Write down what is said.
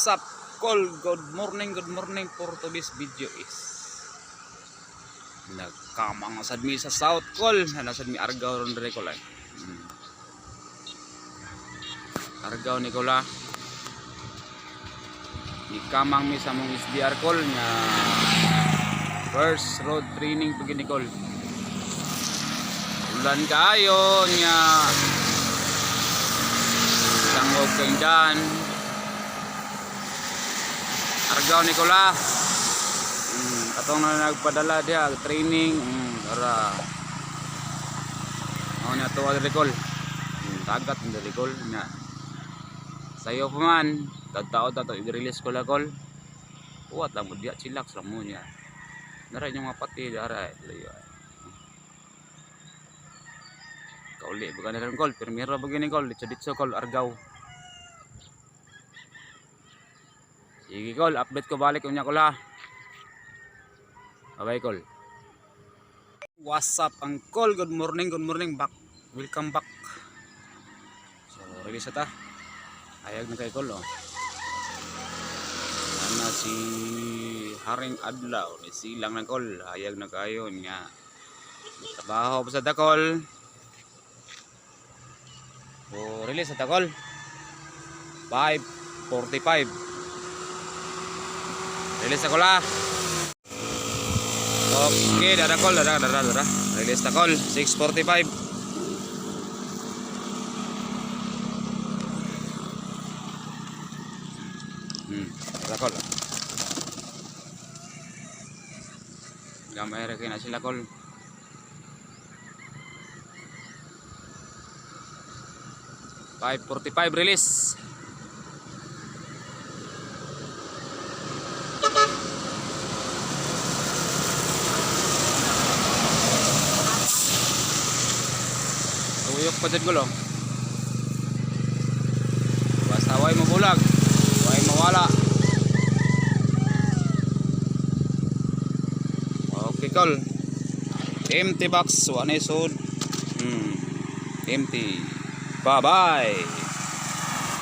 What's up, Col? Good morning for today's video is nagkamang asad mi sa South, Col. Nasad mi Argao ron dire, Col. Argao ni Cola. Ikamang mi sa mong SDR, Col, nga first road training pagini, Col. Ulan kaayo nga tangog kay dan Argao ni Cola. Katong na nagpadala dia training para ako na to adre, Col. Tagat ndiri, Col, nga sayo pa man tagtao ta to i-release ko la, Col. Uwat lang mo dia chillax lang mo niya. Naray yung mga pati dara layo. Kauli bukan na rin, Col. Primero begini, Col. Ditso, Col, Argao. Sige, Col, update ko balik unya, Col, ha. Bye, Col. What's up, ang Col? Good morning back. Welcome back. So, release ta. Ayag na kay, Col, oh. Ano si Haring Adlaw, silang na, Col. Ayag na kayo niya. Trabaho pa sa ta, Col. O release ta, Col. 5:45. Release ta, Col, ha. Okay, dara, Col, dara. Release ta, Col. 6:45. Dara, Col. Gamay ra kay na sila, Col. .45 release. Tuyok pa dyan, Col, oh. Basta way mabulag, way mawala. Okay, Col. Empty box, one isod. Empty. Bye-bye.